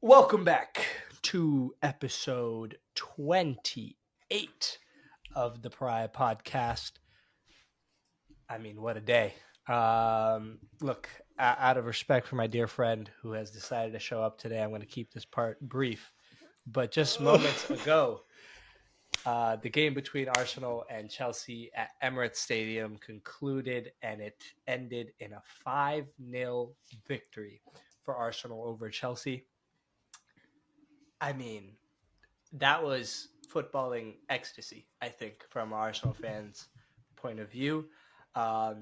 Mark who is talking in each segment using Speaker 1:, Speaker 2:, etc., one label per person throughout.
Speaker 1: Welcome back to episode 28 of the Pariah Podcast. I mean, what a day. Look, out of respect for my dear friend who has decided to show up today, I'm going to keep this part brief. But just moments ago, the game between Arsenal and Chelsea at Emirates Stadium concluded, and it ended in a 5-0 victory for Arsenal over Chelsea. I mean, that was footballing ecstasy, I think, from Arsenal fans' point of view.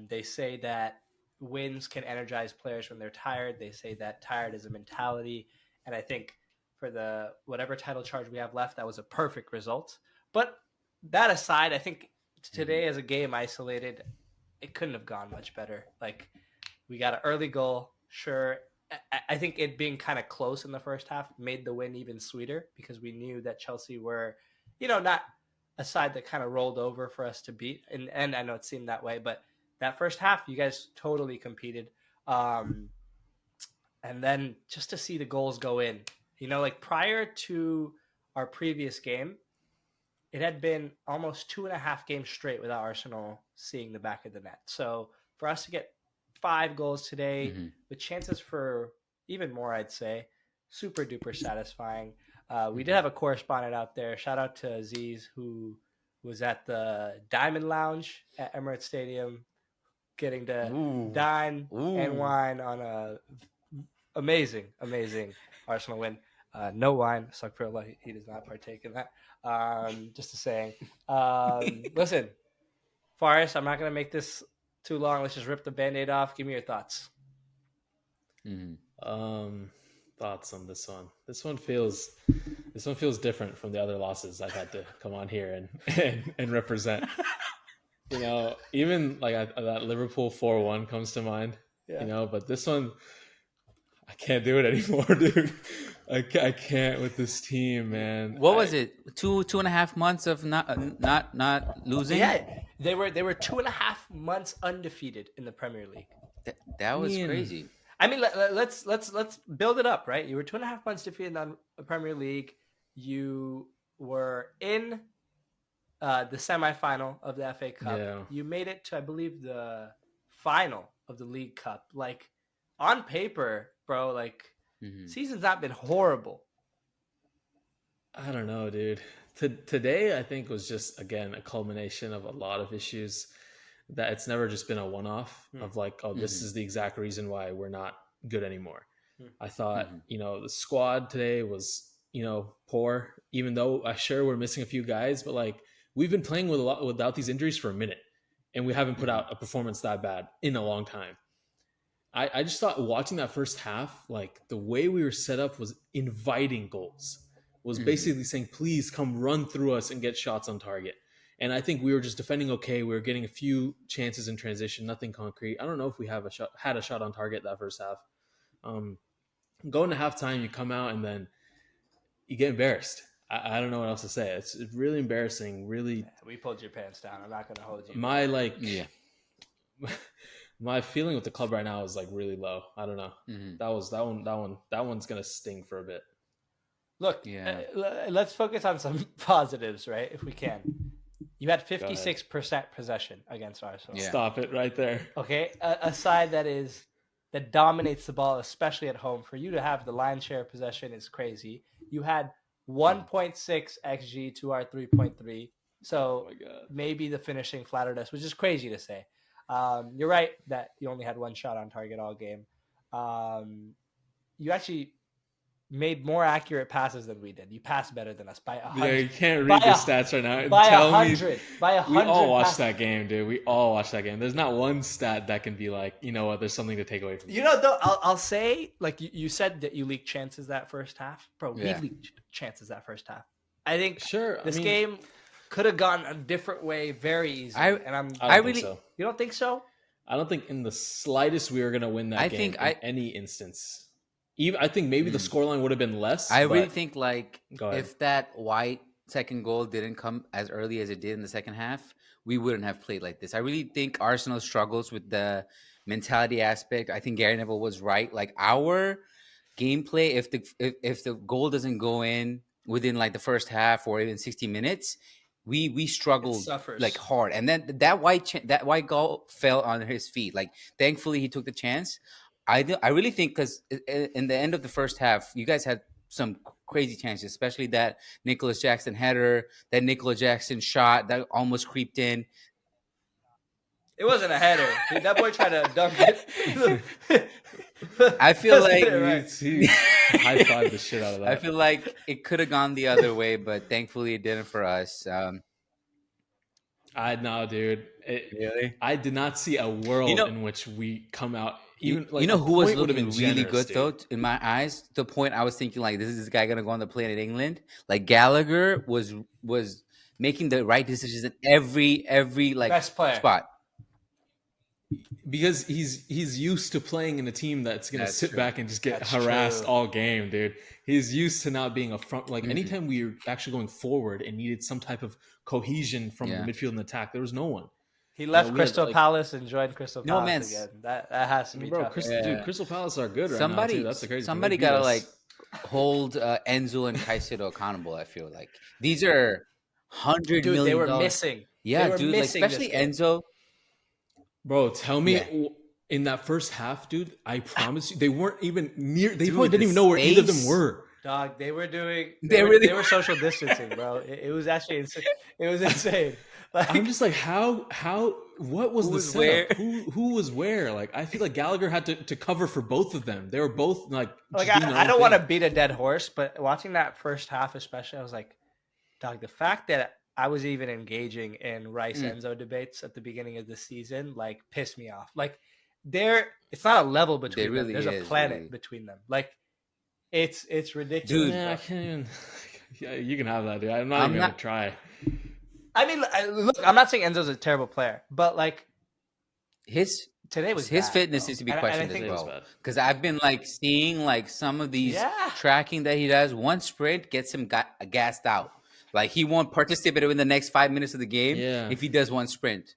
Speaker 1: They say that wins can energize players when they're tired. They say that tired is a mentality. And I think for the whatever title charge we have left, that was a perfect result. But that aside, I think today as a game isolated, it couldn't have gone much better. Like, we got an early goal, sure. I think it being kind of close in the first half made the win even sweeter because we knew that Chelsea were, not a side that kind of rolled over for us to beat. And I know it seemed that way, but that first half, you guys totally competed. And then just to see the goals go in, like prior to our previous game, it had been almost 2.5 games straight without Arsenal seeing the back of the net. So for us to get 5 goals today with chances for even more, I'd say, super duper satisfying. We did have a correspondent out there. Shout out to Aziz, who was at the Diamond Lounge at Emirates Stadium, getting to dine and wine on a amazing Arsenal win. No wine. Astaghfirullah, he does not partake in that. Just a saying. Listen, Faris, I'm not going to make this too long. Let's just rip the Band-Aid off. Give me your thoughts.
Speaker 2: Thoughts on this one. This one feels different from the other losses I've had to come on here and represent. Even like that Liverpool 4-1 comes to mind. Yeah. But this one, I can't do it anymore, dude. I can't with this team, man.
Speaker 3: What was it? 2.5 months of not losing?
Speaker 1: Yeah, they were 2.5 months undefeated in the Premier League.
Speaker 3: That was crazy.
Speaker 1: I mean, let's build it up, right? You were 2.5 months defeated on the Premier League. You were in the semifinal of the FA Cup.
Speaker 2: Yeah.
Speaker 1: You made it to, I believe, the final of the League Cup. Like, on paper, bro, like, season's not been horrible.
Speaker 2: I don't know, dude. Today, I think, was just, again, a culmination of a lot of issues. That it's never just been a one-off of like, oh, this is the exact reason why we're not good anymore. I thought, the squad today was, poor, even though sure we're missing a few guys, but like we've been playing without these injuries for a minute and we haven't put out a performance that bad in a long time. I just thought watching that first half, like the way we were set up was inviting goals, was basically saying, please come run through us and get shots on target. And I think we were just defending okay. We were getting a few chances in transition, nothing concrete. I don't know if we had a shot on target that first half. Going to halftime, you come out and then you get embarrassed. I don't know what else to say. It's really embarrassing. Really,
Speaker 1: yeah, we pulled your pants down. I'm not going to hold you.
Speaker 2: My feeling with the club right now is like really low. I don't know. That one's gonna sting for a bit.
Speaker 1: Look, let's focus on some positives, right? If we can. You had 56% possession against Arsenal.
Speaker 2: Yeah. Stop it right there.
Speaker 1: Okay, a side that dominates the ball, especially at home. For you to have the lion's share of possession is crazy. You had 1.6 xG to our 3.3. So maybe the finishing flattered us, which is crazy to say. You're right that you only had one shot on target all game. You actually made more accurate passes than we did. You passed better than us by 100.
Speaker 2: Yeah, you can't read the stats right now and tell me. By 100. We all watched that game, dude. We all watched that game. There's not one stat that can be like, you know what, there's something to take away from it.
Speaker 1: Though, I'll say, like you said that you leaked chances that first half. Bro, we leaked chances that first half. I think this game could have gone a different way very easily.
Speaker 2: I really think so.
Speaker 1: You don't think so?
Speaker 2: I don't think in the slightest we were going to win that game in any instance. I think maybe the scoreline would have been less.
Speaker 3: I really think if that White second goal didn't come as early as it did in the second half, we wouldn't have played like this. I really think Arsenal struggles with the mentality aspect. I think Gary Neville was right. Like our gameplay, if the goal doesn't go in within like the first half or even 60 minutes, we struggled like hard. And then that white goal fell on his feet. Like thankfully he took the chance. I really think because in the end of the first half, you guys had some crazy chances, especially that Nicholas Jackson header, that Nicholas Jackson shot that almost creeped in.
Speaker 1: It wasn't a header. That boy tried to dunk it.
Speaker 3: I feel
Speaker 1: Let's
Speaker 3: like
Speaker 1: get it right.
Speaker 2: he high five the shit out of that.
Speaker 3: I feel like it could have gone the other way, but thankfully it didn't for us.
Speaker 2: I know, dude.
Speaker 3: Really?
Speaker 2: I did not see a world in which we come out. Even like
Speaker 3: who was looking really
Speaker 2: generous,
Speaker 3: good though in my eyes. To the point I was thinking like, this guy gonna go on the plane in England. Like Gallagher was making the right decisions in every like
Speaker 1: Best player.
Speaker 3: spot.
Speaker 2: Because he's used to playing in a team that's gonna sit
Speaker 3: true.
Speaker 2: back and just get
Speaker 1: That's
Speaker 2: harassed
Speaker 1: true.
Speaker 2: all game, dude. He's used to not being a front. Like anytime we were actually going forward and needed some type of cohesion from the midfield and attack, there was no one.
Speaker 1: He left Crystal Palace and joined Crystal Palace again. That has to be tough.
Speaker 2: Dude, Crystal Palace are good right now too. That's the crazy.
Speaker 3: Somebody gotta like hold Enzo and Caicedo accountable. I feel like these are $100 million.
Speaker 1: They were missing.
Speaker 3: Yeah, dude. Like, especially Enzo.
Speaker 2: Bro, tell me in that first half, dude. I promise you, they weren't even near. They probably didn't even know where either of them were.
Speaker 1: Dog, they were doing. They were social distancing, bro. It was actually insane. It was insane.
Speaker 2: Like, I'm just like, how? What was the setup? Who was where? Like, I feel like Gallagher had to cover for both of them. They were both like.
Speaker 1: I don't want to beat a dead horse, but watching that first half, especially, I was like, dog. The fact that I was even engaging in Rice Enzo debates at the beginning of the season, like, pissed me off. Like, it's not a level between them. There's a planet between them. Like, it's ridiculous.
Speaker 2: Dude, I can't even. Yeah, you can have that, dude. I'm not even gonna try.
Speaker 1: I mean, look, I'm not saying Enzo's a terrible player, but like
Speaker 3: his fitness needs to be questioned as well. Because I've been like seeing like some of these tracking that he does. One sprint gets him gassed out. Like he won't participate in the next 5 minutes of the game if he does one sprint.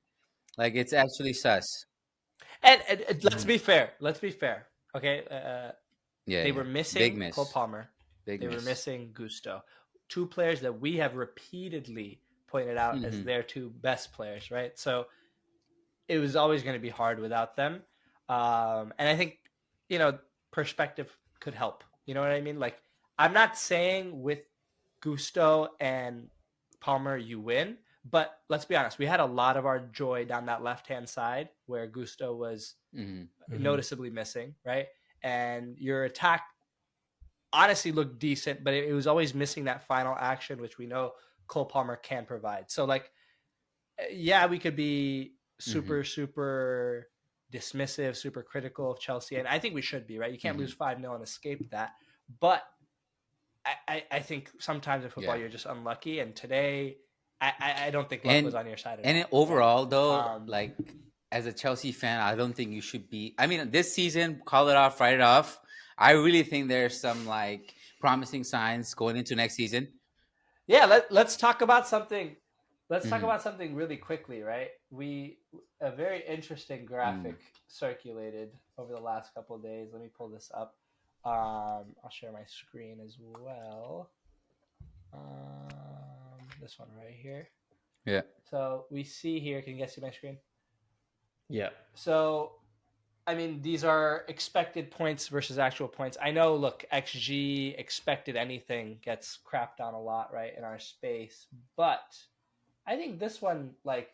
Speaker 3: Like it's actually sus.
Speaker 1: And let's be fair. Okay. They were missing Cole Palmer. They were missing Gusto. Two players that we have repeatedly pointed out as their two best players, right? So it was always going to be hard without them. And I think, perspective could help. You know what I mean? Like, I'm not saying with Gusto and Palmer you win, but let's be honest. We had a lot of our joy down that left-hand side where Gusto was noticeably missing, right? And your attack honestly looked decent, but it was always missing that final action, which we know Cole Palmer can provide. So, like, we could be super dismissive, super critical of Chelsea, and I think we should be, right? You can't lose 5-0 and escape that. But I think sometimes in football you're just unlucky, and today I don't think luck was on your side.
Speaker 3: And overall, though, like as a Chelsea fan, I don't think you should be. I mean, this season, call it off, write it off. I really think there's some like promising signs going into next season.
Speaker 1: Yeah, let's talk about something. Let's talk about something really quickly, right? A very interesting graphic circulated over the last couple of days. Let me pull this up. I'll share my screen as well. This one right here.
Speaker 3: Yeah.
Speaker 1: So we see here. Can you guys see my screen?
Speaker 2: Yeah.
Speaker 1: So, I mean, these are expected points versus actual points. I know, look, XG, expected anything gets crapped on a lot, right, in our space. But I think this one, like,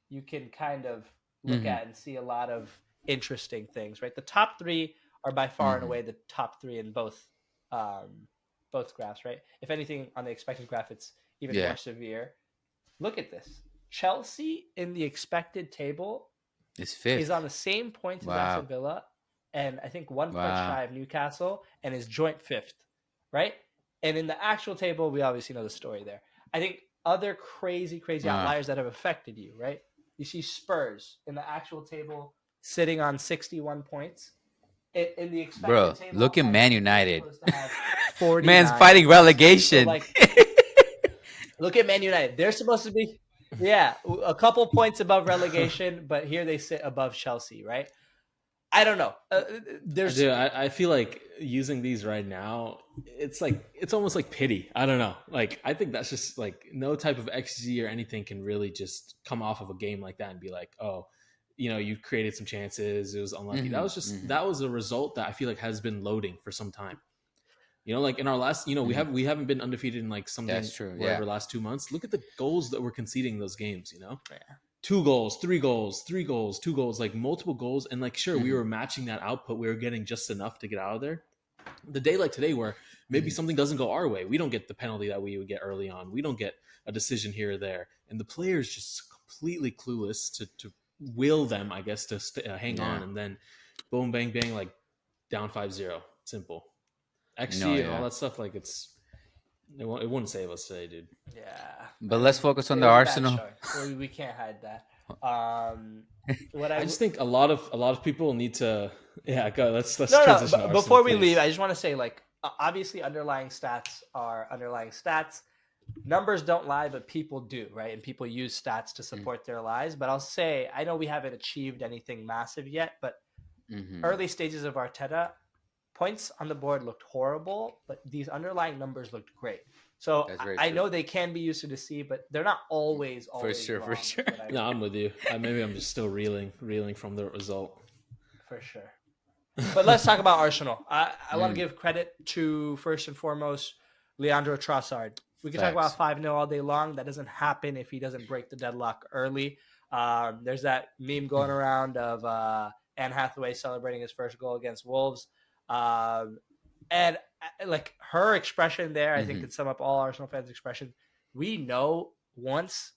Speaker 1: you can kind of look at and see a lot of interesting things, right? The top three are by far and away the top three in both graphs, right? If anything, on the expected graph, it's even more severe. Look at this. Chelsea in the expected table is on the same points as Aston Villa, and I think 1 point shy of Newcastle, and is joint fifth, right? And in the actual table, we obviously know the story there. I think other crazy outliers that have affected you, right? You see Spurs in the actual table sitting on 61 points. In the expected table,
Speaker 3: look at Man United.
Speaker 1: Man's
Speaker 3: fighting relegation.
Speaker 1: So, like, look at Man United. They're supposed to be a couple points above relegation, but here they sit above Chelsea, right? I don't know.
Speaker 2: I feel like using these right now, it's almost like pity. I don't know. Like, I think that's just like no type of XG or anything can really just come off of a game like that and be like, oh, you created some chances. It was unlucky. That was just that was a result that I feel like has been loading for some time. Like in our last, we haven't been undefeated in like something,
Speaker 3: That's true,
Speaker 2: whatever,
Speaker 3: yeah.
Speaker 2: last 2 months. Look at the goals that we're conceding in those games.
Speaker 1: Yeah.
Speaker 2: 2 goals, 3 goals, 3 goals, 2 goals, like multiple goals. And like, sure, we were matching that output. We were getting just enough to get out of there. The day like today where maybe something doesn't go our way, we don't get the penalty that we would get early on. We don't get a decision here or there. And the players just completely clueless to will them, I guess, to hang on. And then boom, bang, bang, like down 5-0. Simple. XG and all that stuff, like it wouldn't save us today, dude.
Speaker 1: Yeah.
Speaker 3: But let's focus on the Arsenal.
Speaker 1: We can't hide that.
Speaker 2: I just think a lot of people need to. Yeah, go. Let's
Speaker 1: transition. No, before we leave, I just want to say, like, obviously, underlying stats are underlying stats. Numbers don't lie, but people do, right? And people use stats to support their lies. But I'll say, I know we haven't achieved anything massive yet, but early stages of Arteta, points on the board looked horrible, but these underlying numbers looked great. So I know they can be used to deceive, but they're not always
Speaker 3: for sure.
Speaker 2: No, I'm with you. Maybe I'm just still reeling from the result.
Speaker 1: For sure. But let's talk about Arsenal. I want to give credit to, first and foremost, Leandro Trossard. We can talk about 5-0 all day long. That doesn't happen if he doesn't break the deadlock early. There's that meme going around of Anne Hathaway celebrating his first goal against Wolves. And like her expression there, I think could sum up all Arsenal fans' expression. We know once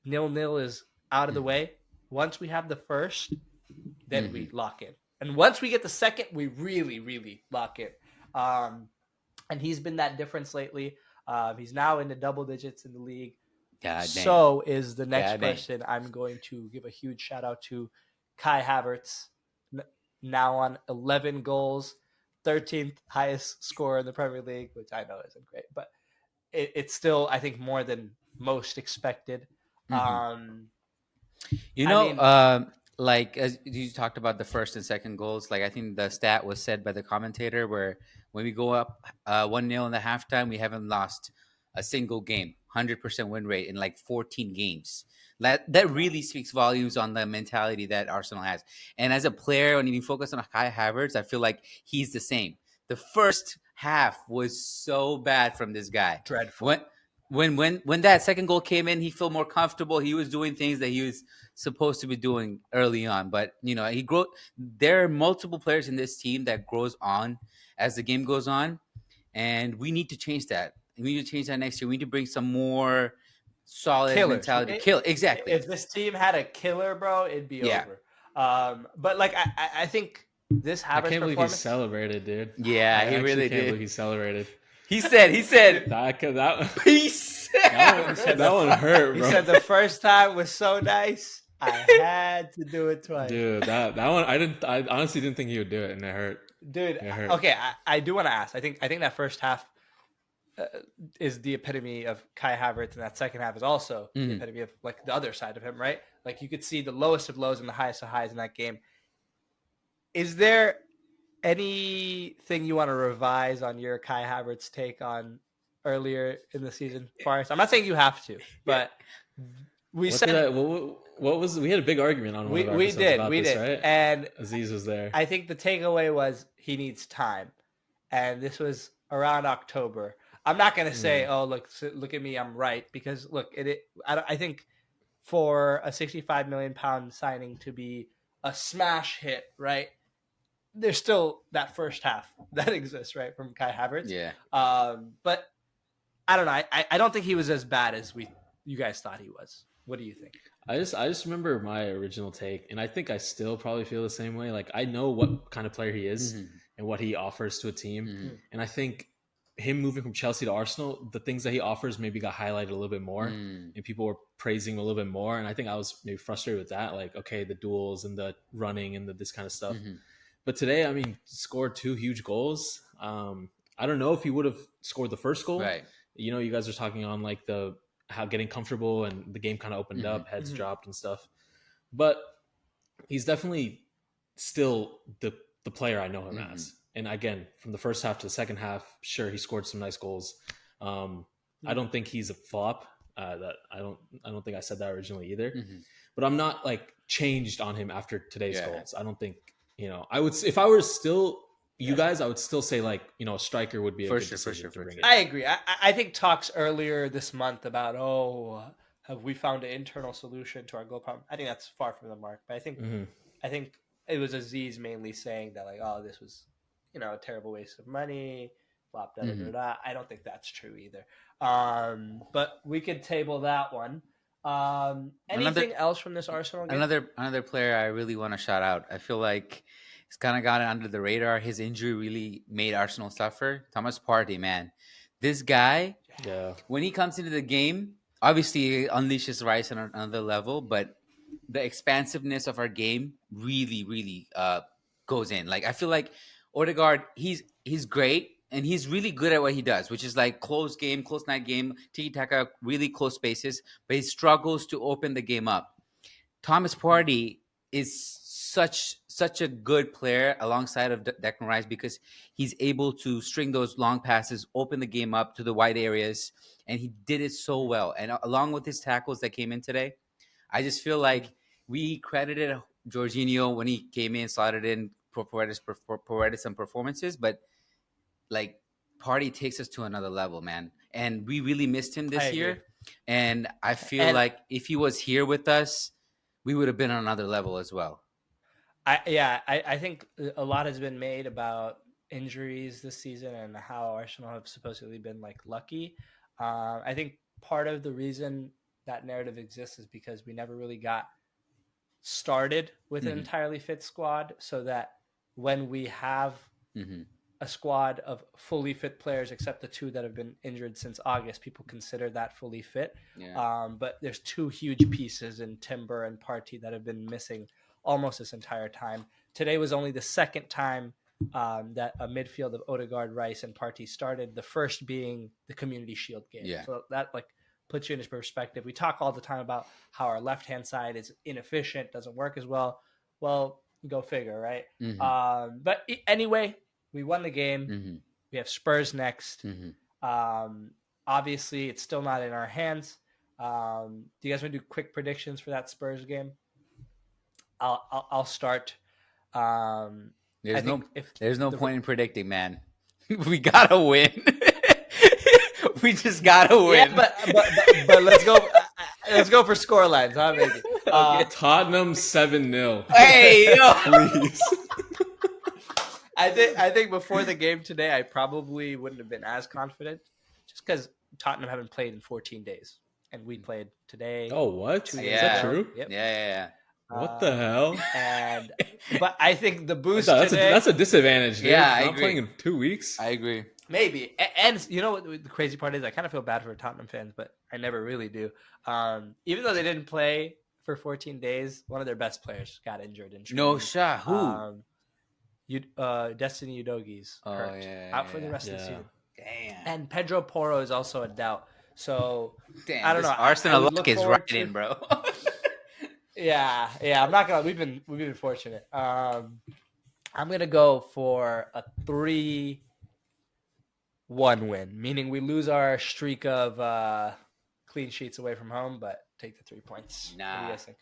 Speaker 1: 0-0 is out of the way, once we have the first, then we lock in. And once we get the second, we really, really lock in. And he's been that difference lately. He's now in the double digits in the league. So is the next person I'm going to give a huge shout out to, Kai Havertz, now on 11 goals. 13th highest score in the Premier League, which I know isn't great, but it's still, I think, more than most expected.
Speaker 3: Like as you talked about the first and second goals, like I think the stat was said by the commentator where when we go up 1-0 in the halftime, we haven't lost a single game, 100% win rate in like 14 games. That really speaks volumes on the mentality that Arsenal has. And as a player, when you focus on Kai Havertz, I feel like he's the same. The first half was so bad from this guy.
Speaker 1: Dreadful.
Speaker 3: When that second goal came in, he felt more comfortable. He was doing things that he was supposed to be doing early on. But there are multiple players in this team that grows on as the game goes on, and we need to change that. We need to change that next year. We need to bring some more solid mentality. Exactly.
Speaker 1: If this team had a killer, bro, it'd be over. But like I think this Havertz
Speaker 2: I can't believe he
Speaker 1: performance.
Speaker 2: Celebrated, dude.
Speaker 3: Yeah, he really
Speaker 2: can't
Speaker 3: did.
Speaker 2: Believe he celebrated.
Speaker 3: He said
Speaker 2: that
Speaker 3: peace.
Speaker 2: That one hurt, bro.
Speaker 1: He said the first time was so nice, I had to do it twice.
Speaker 2: Dude, that one I honestly didn't think he would do it, and it hurt.
Speaker 1: Dude,
Speaker 2: it hurt.
Speaker 1: Okay, I do want to ask. I think that first half is the epitome of Kai Havertz, and that second half is also the epitome of like the other side of him, right? Like you could see the lowest of lows and the highest of highs in that game. Is there anything you want to revise on your Kai Havertz take on earlier in the season, Forrest? I'm not saying you have to, but we had
Speaker 2: a big argument on one of our episodes about this, right?
Speaker 1: And
Speaker 2: Aziz was there.
Speaker 1: I think the takeaway was he needs time, and this was around October. I'm not going to say, oh, look at me, I'm right, because look, I think for a £65 million signing to be a smash hit, right? There's still that first half that exists, right, from Kai Havertz.
Speaker 3: Yeah.
Speaker 1: But I don't know. I don't think he was as bad as you guys thought he was. What do you think?
Speaker 2: I just remember my original take, and I think I still probably feel the same way. Like I know what kind of player he is and what he offers to a team, and I think him moving from Chelsea to Arsenal, the things that he offers maybe got highlighted a little bit more, and people were praising him a little bit more. And I think I was maybe frustrated with that, like okay, the duels and the running and this kind of stuff. But today, I mean, scored 2 huge goals. I don't know if he would have scored the first goal.
Speaker 3: Right.
Speaker 2: You guys are talking on like how getting comfortable and the game kind of opened up, heads dropped and stuff. But he's definitely still the player I know him as. And again, from the first half to the second half, sure, he scored some nice goals. I don't think he's a flop. That I don't think I said that originally either. But I'm not like changed on him after today's goals. I don't think, I would, if I were still you guys, I would still say like, a striker would be a good decision to bring in.
Speaker 1: I agree. I think talks earlier this month about, have we found an internal solution to our goal problem? I think that's far from the mark. But I think it was Aziz mainly saying that like, oh, this was, a terrible waste of money, flop, da da da da. I don't think that's true either. But we could table that one. Anything else from this Arsenal game?
Speaker 3: Another player I really want to shout out. I feel like he's kind of gotten under the radar. His injury really made Arsenal suffer. Thomas Partey, man. This guy, when he comes into the game, obviously he unleashes Rice on another level, but the expansiveness of our game really, really goes in. Like, I feel like Odegaard, he's great, and he's really good at what he does, which is like close night game, tiki-taka, really close spaces, but he struggles to open the game up. Thomas Partey is such a good player alongside of Declan Rice because he's able to string those long passes, open the game up to the wide areas, and he did it so well. And along with his tackles that came in today, I just feel like we credited Jorginho when he came in, slotted in, provided some performances, but like Partey takes us to another level, man. And we really missed him this year. And I feel like if he was here with us, we would have been on another level as well.
Speaker 1: I think a lot has been made about injuries this season and how Arsenal have supposedly been like lucky. I think part of the reason that narrative exists is because we never really got started with an entirely fit squad, so that when we have a squad of fully fit players, except the two that have been injured since August, people consider that fully fit. But there's two huge pieces in Timber and Partey that have been missing almost this entire time. Today was only the second time that a midfield of Odegaard, Rice, and Partey started, the first being the Community Shield game. So that like puts you in his perspective. We talk all the time about how our left-hand side is inefficient, doesn't work as well. Well, go figure, right? But anyway, we won the game. We have Spurs next. Obviously, it's still not in our hands. Do you guys want to do quick predictions for that Spurs game? I'll start.
Speaker 3: There's no point in predicting, man. We gotta win. We just gotta win.
Speaker 1: Yeah, but let's go. Let's go for scorelines, huh, baby?
Speaker 2: Tottenham 7-0.
Speaker 3: Hey, yo.
Speaker 2: Please.
Speaker 1: I think before the game today, I probably wouldn't have been as confident, just because Tottenham haven't played in 14 days, and we played today.
Speaker 2: Oh, what? Is that true?
Speaker 1: Yep.
Speaker 3: Yeah.
Speaker 2: What the hell?
Speaker 1: But I think the boost today...
Speaker 2: That's a disadvantage, dude.
Speaker 3: Yeah, I agree.
Speaker 2: Not playing in 2 weeks.
Speaker 3: I agree.
Speaker 1: Maybe. And you know what the crazy part is? I kind of feel bad for Tottenham fans, but I never really do. Even though they didn't play for 14 days, one of their best players got injured.
Speaker 3: No shot. Who?
Speaker 1: Destiny Udogi's hurt. Out for the rest of the season.
Speaker 3: Damn.
Speaker 1: And Pedro Porro is also a doubt. So,
Speaker 3: damn,
Speaker 1: I don't know.
Speaker 3: Arsenal luck is right in, bro.
Speaker 1: Yeah. I'm not gonna. We've been fortunate. I'm gonna go for a 3-1 win, meaning we lose our streak of clean sheets away from home, but take the 3 points.
Speaker 3: Nah.
Speaker 1: What do you guys think?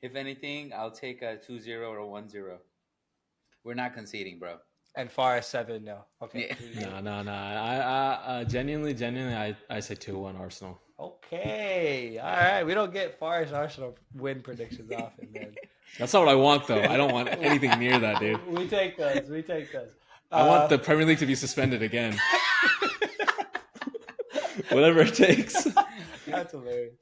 Speaker 3: If anything, I'll take a 2-0 or a 1-0. We're not conceding, bro.
Speaker 1: And Forest 7-0. Okay.
Speaker 2: No. I genuinely, I say 2-1 Arsenal.
Speaker 1: Okay. All right. We don't get Forest Arsenal win predictions often, man.
Speaker 2: That's not what I want, though. I don't want anything near that, dude.
Speaker 1: We take those.
Speaker 2: I want the Premier League to be suspended again. Whatever it takes.
Speaker 1: That's hilarious.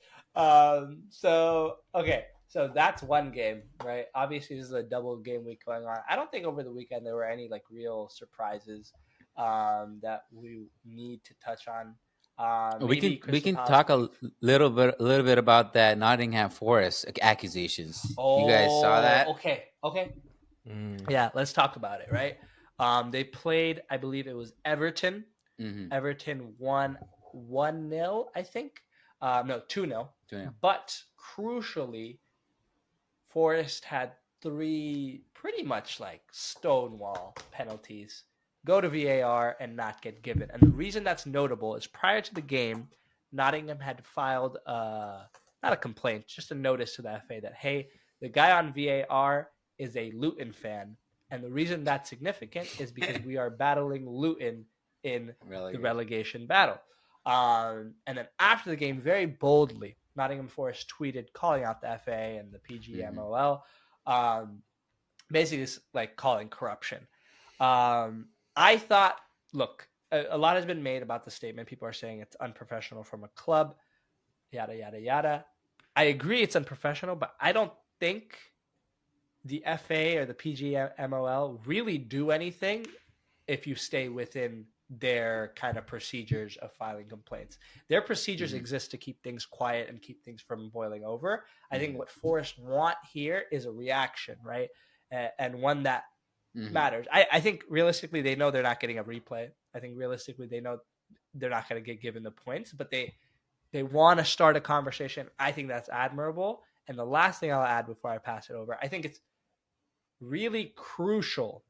Speaker 1: So that's one game, right? Obviously, this is a double game week going on. I don't think over the weekend there were any like real surprises that we need to touch on.
Speaker 3: We can talk a little bit about that Nottingham Forest accusations. You guys saw that?
Speaker 1: Okay. Yeah, let's talk about it. Right? They played, I believe it was Everton. Everton won 1-0, I think. No, 2-0. But crucially, Forest had 3 pretty much like stonewall penalties go to VAR and not get given. And the reason that's notable is prior to the game, Nottingham had filed not a complaint, just a notice to the FA that, hey, the guy on VAR is a Luton fan. And the reason that's significant is because we are battling Luton in the relegation battle. And then after the game, very boldly, Nottingham Forest tweeted calling out the FA and the PGMOL, basically like calling corruption. I thought, look, a lot has been made about the statement. People are saying it's unprofessional from a club, yada, yada, yada. I agree it's unprofessional, but I don't think the FA or the PGMOL really do anything if you stay within their kind of procedures of filing complaints. Their procedures exist to keep things quiet and keep things from boiling over. I think what Forest want here is a reaction, right? And one that matters. I think realistically they know they're not getting a replay. I think realistically they know they're not going to get given the points, but they want to start a conversation. I think that's admirable. And the last thing I'll add before I pass it over, I think it's really crucial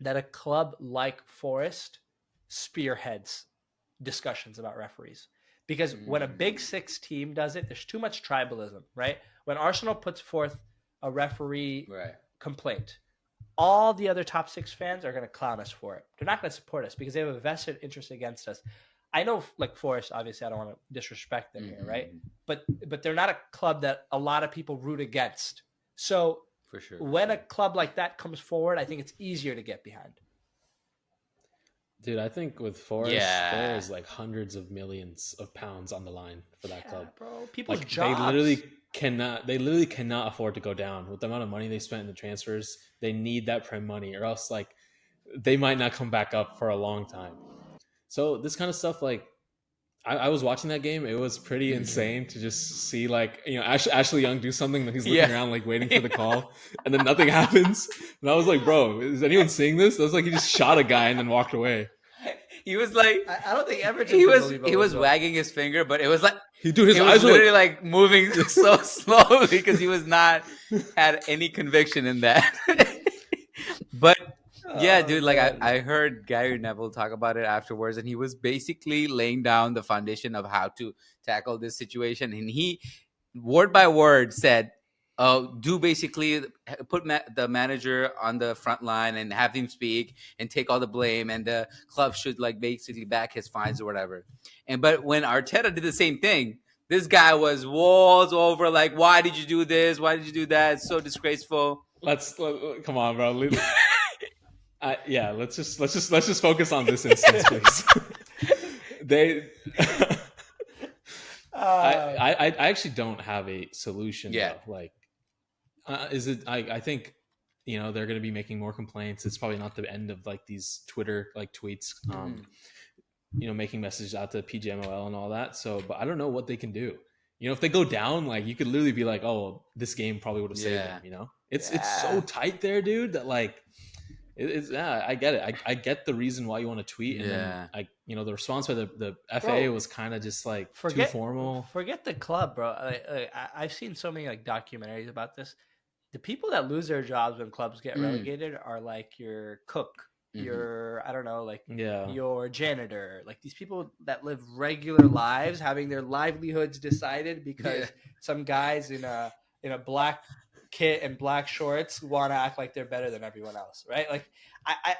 Speaker 1: that a club like Forest spearheads discussions about referees. Because when a Big Six team does it, there's too much tribalism, right? When Arsenal puts forth a referee complaint, all the other top 6 fans are going to clown us for it. They're not going to support us because they have a vested interest against us. I know, like Forest, obviously, I don't want to disrespect them here, right? But they're not a club that a lot of people root against. So
Speaker 3: for sure,
Speaker 1: when a club like that comes forward, I think it's easier to get behind.
Speaker 2: Dude, I think with Forest, there's like hundreds of millions of pounds on the line for that club,
Speaker 1: bro. People's
Speaker 2: like,
Speaker 1: jobs.
Speaker 2: They literally cannot afford to go down with the amount of money they spent in the transfers. They need that prem money, or else like they might not come back up for a long time. So this kind of stuff, like I was watching that game. It was pretty insane to just see, like, you know, Ashley Young do something that he's looking around, like waiting for the call, and then nothing happens. And I was like, bro, is anyone seeing this? It was like he just shot a guy and then walked away.
Speaker 3: He was like,
Speaker 1: I don't think Everton.
Speaker 3: He was wagging his finger, but it was like
Speaker 2: his
Speaker 3: eyes were literally like moving so slowly because he was not had any conviction in that. But yeah, dude, like I heard Gary Neville talk about it afterwards, and he was basically laying down the foundation of how to tackle this situation. And he, word by word, said, do basically put the manager on the front line and have him speak and take all the blame, and the club should like basically back his fines or whatever. But when Arteta did the same thing, this guy was walls over, like, why did you do this? Why did you do that? It's so disgraceful.
Speaker 2: Come on, bro. Let's just focus on this instance, please. I actually don't have a solution.
Speaker 3: Yeah.
Speaker 2: Though. Like, is it? I think, you know, they're going to be making more complaints. It's probably not the end of like these Twitter like tweets, you know, making messages out to PGMOL and all that. So, but I don't know what they can do. You know, if they go down, like, you could literally be like, oh, this game probably would have saved them. You know, it's so tight there, dude. That like. I get it. I get the reason why you want to tweet, and then the response by the FA was kind of just like too formal.
Speaker 1: Forget the club, bro. I've seen so many like documentaries about this. The people that lose their jobs when clubs get relegated are like your cook, your I don't know, like your janitor, like these people that live regular lives, having their livelihoods decided because some guys in a black kit and black shorts want to act like they're better than everyone else, right? Like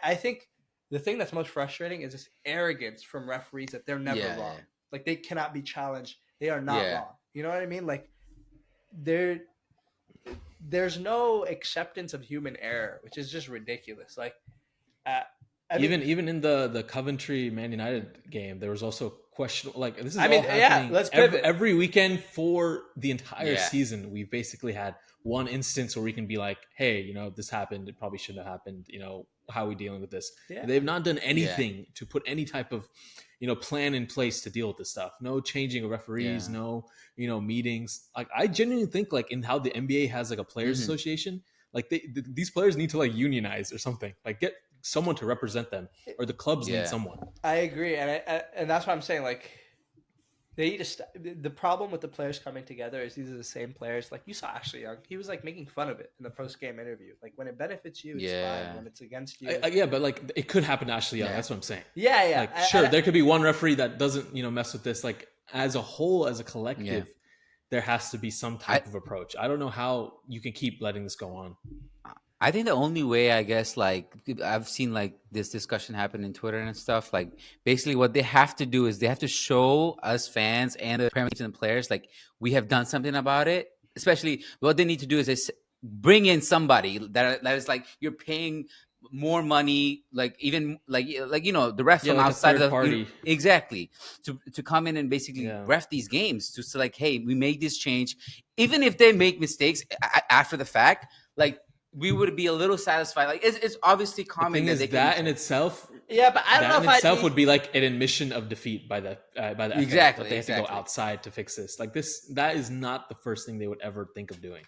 Speaker 1: I think the thing that's most frustrating is this arrogance from referees that they're never wrong. Like they cannot be challenged. They are not wrong. You know what I mean? Like there's no acceptance of human error, which is just ridiculous. Like
Speaker 2: even in the Coventry Man United game, there was also questionable. Like this is all happening.
Speaker 1: Let's pivot.
Speaker 2: Every weekend for the entire season. We've basically had one instance where we can be like, hey, you know, this happened. It probably shouldn't have happened. You know, how are we dealing with this? They've not done anything to put any type of, you know, plan in place to deal with this stuff. No changing of referees. No, you know, meetings. Like I genuinely think like in how the NBA has like a players association, like these players need to like unionize or something. Like get someone to represent them, or the clubs need someone.
Speaker 1: I agree, and that's what I'm saying. Like They need to the problem with the players coming together is these are the same players. Like you saw Ashley Young, he was like making fun of it in the post game interview. Like when it benefits you, it's fine. When it's against you,
Speaker 2: yeah, but like it could happen to Ashley Young. That's what I'm saying.
Speaker 1: Yeah.
Speaker 2: Like sure, there could be one referee that doesn't mess with this. Like as a whole, as a collective, there has to be some type of approach. I don't know how you can keep letting this go on.
Speaker 3: I think the only way, I guess, like I've seen like this discussion happen in Twitter and stuff. Like basically, what they have to do is they have to show us fans and the Premier League and the players like we have done something about it. Especially, what they need to do is bring in somebody that is like you're paying more money, like even like the ref from
Speaker 2: like
Speaker 3: outside of the
Speaker 2: party,
Speaker 3: exactly to come in and basically ref these games to say like, hey, we made this change, even if they make mistakes after the fact, like. We would be a little satisfied. Like it's obviously common
Speaker 2: that that in itself.
Speaker 1: Yeah, but I don't know if
Speaker 2: itself would be like an admission of defeat by the
Speaker 3: exactly.
Speaker 2: FA, that they have to go outside to fix this. Like that is not the first thing they would ever think of doing.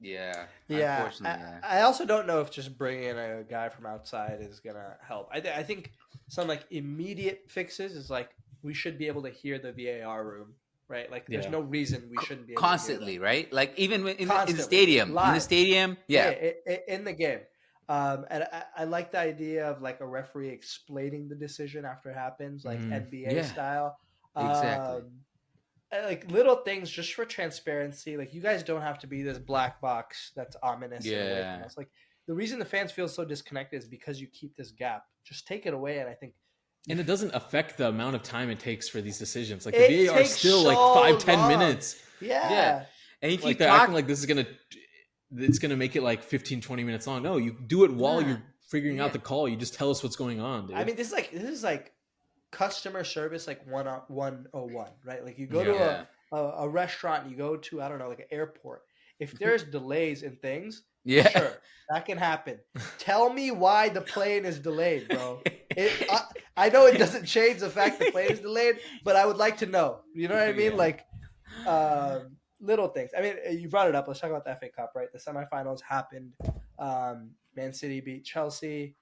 Speaker 3: Yeah.
Speaker 1: Unfortunately, I also don't know if just bringing in a guy from outside is gonna help. I think some like immediate fixes is like we should be able to hear the VAR room. Right, like there's no reason we shouldn't be able
Speaker 3: constantly,
Speaker 1: to
Speaker 3: right? Like even in the stadium, live. In the stadium,
Speaker 1: in the game. And I like the idea of like a referee explaining the decision after it happens, like NBA style.
Speaker 3: Exactly.
Speaker 1: Like little things just for transparency. Like you guys don't have to be this black box that's ominous. And away from us. Like the reason the fans feel so disconnected is because you keep this gap. Just take it away, and I think.
Speaker 2: And it doesn't affect the amount of time it takes for these decisions. Like the VAR is still like 5-10 minutes.
Speaker 1: Yeah.
Speaker 2: And if like they're acting like this is it's gonna make it like 15-20 minutes long. No, you do it while you're figuring out the call. You just tell us what's going on, dude.
Speaker 1: I mean, this is like customer service like 101, right? Like you go to a restaurant, you go to I don't know, like an airport. If there's delays in things, sure, that can happen. Tell me why the plane is delayed, bro. I know it doesn't change the fact the plane is delayed, but I would like to know. You know what I mean? Like little things. I mean, you brought it up. Let's talk about the FA Cup, right? The semifinals happened. Man City beat Chelsea.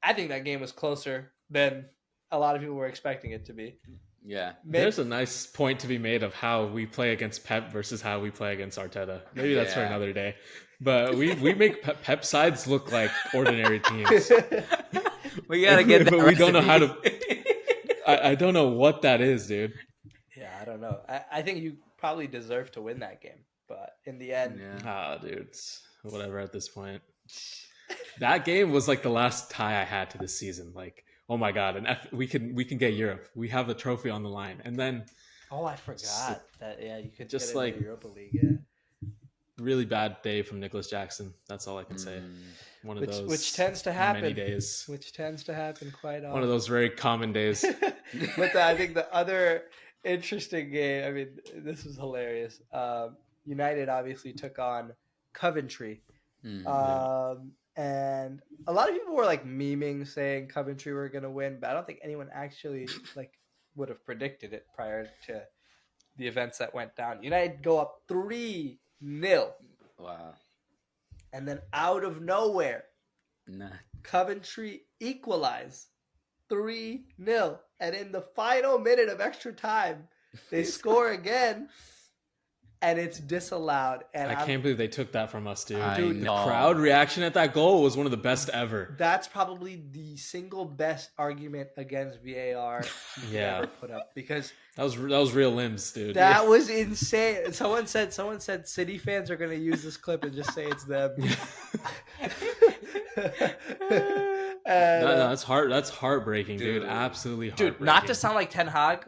Speaker 1: I think that game was closer than a lot of people were expecting it to be.
Speaker 3: Yeah.
Speaker 2: There's a nice point to be made of how we play against Pep versus how we play against Arteta. Maybe that's for another day. But we make Pep sides look like ordinary teams.
Speaker 3: We gotta get that.
Speaker 2: But we don't know how to. I don't know what that is, dude.
Speaker 1: Yeah, I don't know. I think you probably deserve to win that game, but in the end,
Speaker 2: dude, it's whatever at this point. That game was like the last tie I had to this season. Like, oh my god, and we can get Europe. We have a trophy on the line, and then
Speaker 1: I forgot that. Yeah, you could
Speaker 2: just
Speaker 1: get
Speaker 2: like
Speaker 1: the Europa League. Yeah.
Speaker 2: Really bad day from Nicholas Jackson. That's all I can say. One of those,
Speaker 1: which tends to happen.
Speaker 2: Many days.
Speaker 1: Which tends to happen quite often.
Speaker 2: One of those very common days.
Speaker 1: But I think the other interesting game. I mean, this was hilarious. United obviously took on Coventry, and a lot of people were like memeing saying Coventry were going to win, but I don't think anyone actually like would have predicted it prior to the events that went down. United go up 3-0.
Speaker 3: Wow.
Speaker 1: And then out of nowhere, Coventry equalize 3-0. And in the final minute of extra time, they score again. And it's disallowed. And
Speaker 2: I can't believe they took that from us, dude. Dude, the crowd reaction at that goal was one of the best ever.
Speaker 1: That's probably the single best argument against VAR you ever put up, because
Speaker 2: that was real limbs, dude.
Speaker 1: That was insane. Someone said City fans are going to use this clip and just say it's them.
Speaker 2: That's heartbreaking, dude. Absolutely heartbreaking.
Speaker 1: Dude, not to sound like Ten Hag,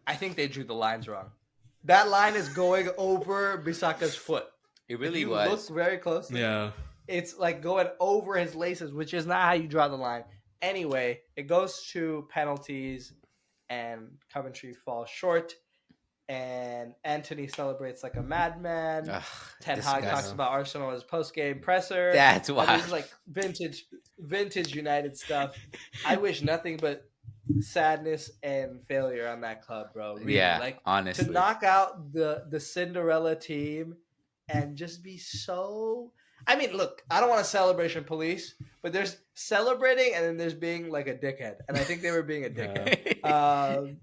Speaker 1: I think they drew the lines wrong. That line is going over Bisaka's foot.
Speaker 3: It really was.
Speaker 1: Look very closely.
Speaker 2: Yeah.
Speaker 1: It's like going over his laces, which is not how you draw the line. Anyway, it goes to penalties, and Coventry falls short. And Anthony celebrates like a madman. Ten Hag talks about Arsenal as post-game presser.
Speaker 3: That's why.
Speaker 1: This is like vintage United stuff. I wish nothing but sadness and failure on that club, bro. Really.
Speaker 3: Yeah,
Speaker 1: like
Speaker 3: honestly,
Speaker 1: to knock out the Cinderella team and just be so. I mean, look, I don't want to celebration police, but there's celebrating and then there's being like a dickhead, and I think they were being a dickhead.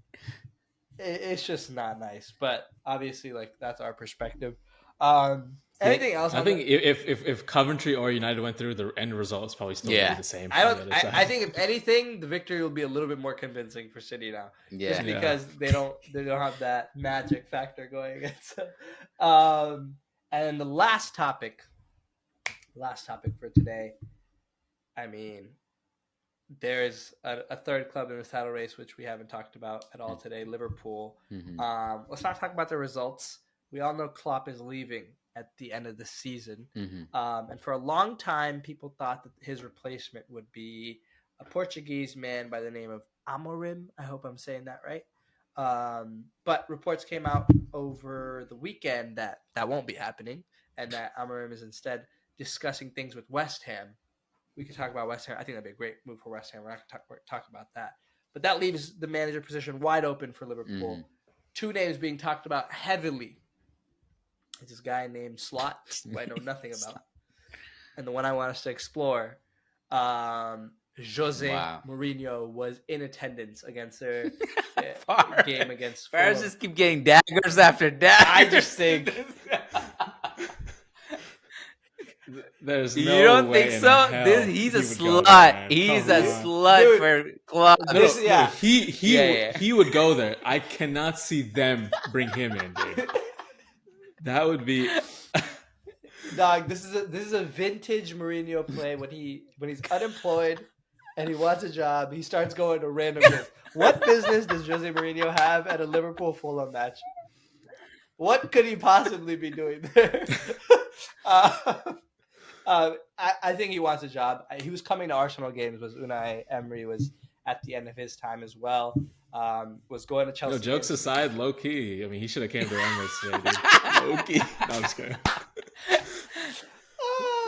Speaker 1: it's just not nice. But obviously, like that's our perspective. Anything else?
Speaker 2: I think if Coventry or United went through, the end result is probably still going to be the same.
Speaker 1: I think if anything, the victory will be a little bit more convincing for City now, just because they don't have that magic factor going against them. And the last topic for today. I mean, there's a third club in the title race which we haven't talked about at all today, Liverpool.
Speaker 3: Mm-hmm.
Speaker 1: Let's not talk about the results. We all know Klopp is leaving at the end of the season. And for a long time, people thought that his replacement would be a Portuguese man by the name of Amorim. I hope I'm saying that right. But reports came out over the weekend that won't be happening, and that Amorim is instead discussing things with West Ham. We could talk about West Ham. I think that'd be a great move for West Ham. We're not going to talk about that. But that leaves the manager position wide open for Liverpool. Two names being talked about heavily. It's this guy named Slot, who I know nothing about. And the one I want us to explore, Jose Mourinho was in attendance against their game against Fulham.
Speaker 3: Bears just keep getting daggers after daggers.
Speaker 1: I just think...
Speaker 2: There's
Speaker 3: you don't think so? He's a slut. He's a slut for club.
Speaker 2: He would go there. I cannot see them bring him in, dude. That would be.
Speaker 1: Dog, this is a vintage Mourinho play. When he's unemployed and he wants a job, he starts going to random games. What business does Jose Mourinho have at a Liverpool Fulham match? What could he possibly be doing there? I think he wants a job. He was coming to Arsenal games. Was Unai Emery was at the end of his time as well. Was going to Chelsea.
Speaker 2: No, jokes aside, low key. I mean, he should have came to Emirates today, dude. Low key. No, I'm just kidding.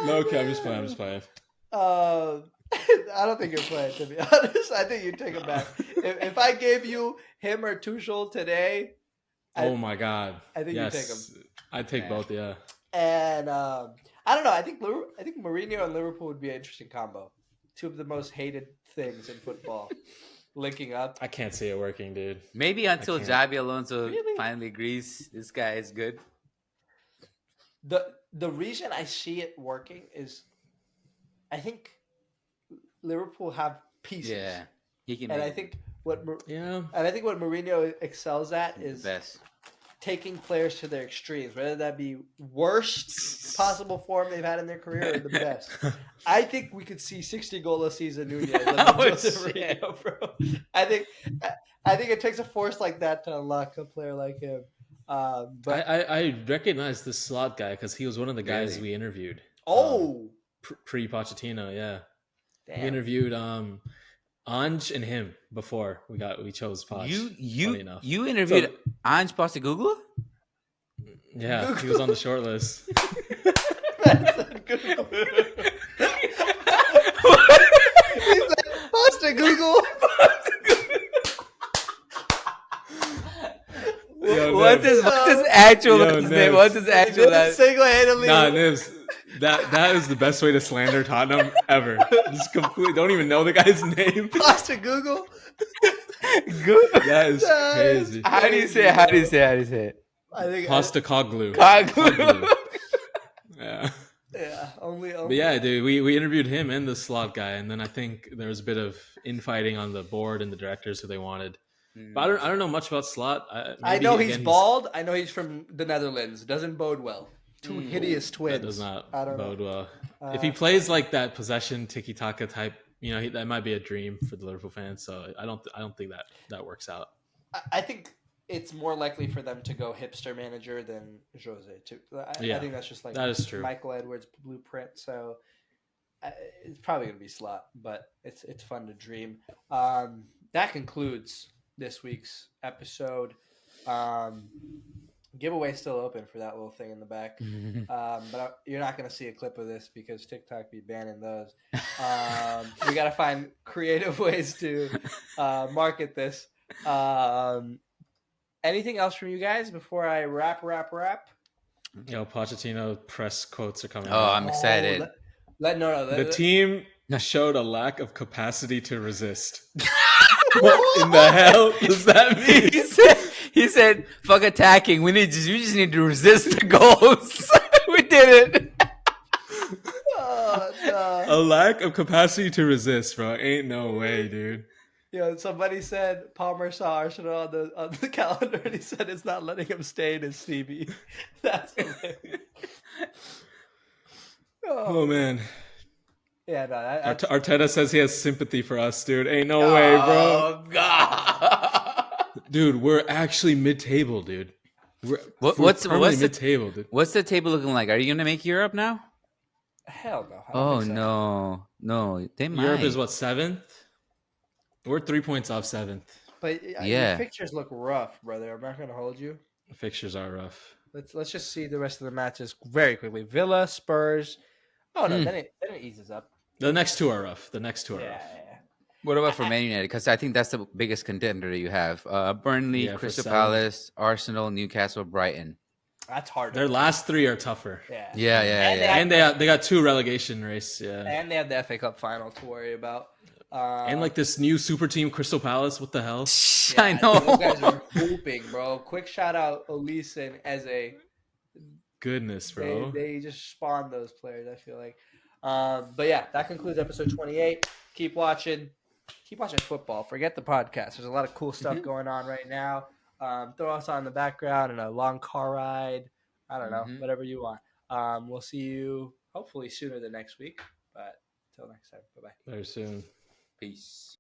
Speaker 2: Low key. I'm just playing.
Speaker 1: I don't think you're playing, to be honest. I think you take him back. If I gave you him or Tuchel today,
Speaker 2: oh my god,
Speaker 1: I think you take him.
Speaker 2: I'd take both. Yeah.
Speaker 1: And I don't know. I think Mourinho and Liverpool would be an interesting combo. Two of the most hated things in football linking up.
Speaker 2: I can't see it working, dude.
Speaker 3: Maybe until Xabi Alonso finally agrees this guy is good.
Speaker 1: The reason I see it working is I think Liverpool have pieces.
Speaker 3: Yeah.
Speaker 1: And I think what Mourinho excels at is
Speaker 3: best.
Speaker 1: Taking players to their extremes, whether that be worst possible form they've had in their career or the best. I think we could see 60 goal a season Nunez. Mourinho, bro. I think it takes a force like that to unlock a player like him. But
Speaker 2: I recognize the Slot guy because he was one of the guys we interviewed.
Speaker 1: Oh,
Speaker 2: pre-Pochettino, yeah.
Speaker 1: Damn.
Speaker 2: We interviewed Ange and him before we chose Poch.
Speaker 3: You interviewed Ange Postecoglou?
Speaker 2: Yeah, he was on the short list.
Speaker 1: He's like, Postecoglou.
Speaker 3: What's his actual name? What's his actual name?
Speaker 1: Single-handedly.
Speaker 2: Nah, Nibs. That is the best way to slander Tottenham ever. Just completely don't even know the guy's name.
Speaker 1: Postecoglou.
Speaker 2: That is crazy.
Speaker 3: How do you say it?
Speaker 1: I think
Speaker 2: Postecoglou. Yeah.
Speaker 1: Yeah. Only.
Speaker 2: But yeah, dude, we interviewed him and the Slot guy, and then I think there was a bit of infighting on the board and the directors who they wanted. But I don't know much about Slot.
Speaker 1: I know he's bald. I know he's from the Netherlands. Doesn't bode well. Two hideous twins.
Speaker 2: That does not bode well. If he plays like that possession tiki-taka type, that might be a dream for the Liverpool fans. So I don't think that works out.
Speaker 1: I think it's more likely for them to go hipster manager than Jose too. I think that's just like
Speaker 2: that is true.
Speaker 1: Michael Edwards' blueprint. So it's probably going to be Slot, but it's fun to dream. That concludes this week's episode. Giveaway still open for that little thing in the back, but you're not going to see a clip of this because TikTok be banning those. We got to find creative ways to market this. Anything else from you guys before I wrap?
Speaker 2: Yo, Pochettino press quotes are coming.
Speaker 3: Oh, out. I'm excited.
Speaker 2: The team showed a lack of capacity to resist. What in the hell does that mean?
Speaker 3: He said, "Fuck attacking. We just need to resist the goals." We did it.
Speaker 1: Oh, no.
Speaker 2: A lack of capacity to resist, bro. Ain't no way, dude.
Speaker 1: Somebody said Palmer saw Arsenal on the calendar, and he said it's not letting him stay in his CB. That's hilarious.
Speaker 2: Oh man.
Speaker 1: Yeah, no.
Speaker 2: Arteta says he has sympathy for us, dude. Ain't no way, bro.
Speaker 3: Oh God.
Speaker 2: Dude, we're actually mid-table, dude.
Speaker 3: What's
Speaker 2: mid-table, dude?
Speaker 3: What's the table looking like? Are you gonna make Europe now?
Speaker 1: Hell no. I
Speaker 3: Oh
Speaker 1: don't think so.
Speaker 3: no, they might.
Speaker 2: Europe is what, 7th? We're 3 points off 7th.
Speaker 1: But your fixtures look rough, brother. I'm not gonna hold you.
Speaker 2: The fixtures are rough.
Speaker 1: Let's just see the rest of the matches very quickly. Villa, Spurs. Oh no, then it eases up.
Speaker 2: The next two are rough.
Speaker 1: Yeah.
Speaker 3: What about for Man United? Because I think that's the biggest contender you have. Burnley, Crystal Palace, Arsenal, Newcastle, Brighton.
Speaker 1: That's hard.
Speaker 2: Their last 3 are tougher.
Speaker 3: Yeah.
Speaker 2: And they got 2 relegation race. Yeah.
Speaker 1: And they have the FA Cup final to worry about.
Speaker 2: And like this new super team, Crystal Palace. What the hell?
Speaker 3: I know.
Speaker 1: Those guys are hooping, bro. Quick shout out Elise and Eze.
Speaker 2: Goodness, bro.
Speaker 1: They just spawned those players, I feel like. But yeah, that concludes episode 28. Keep watching football. Forget the podcast. There's a lot of cool stuff going on right now. Throw us on the background and a long car ride. I don't know, whatever you want. We'll see you hopefully sooner than next week. But until next time, bye-bye.
Speaker 2: Very soon.
Speaker 3: Peace.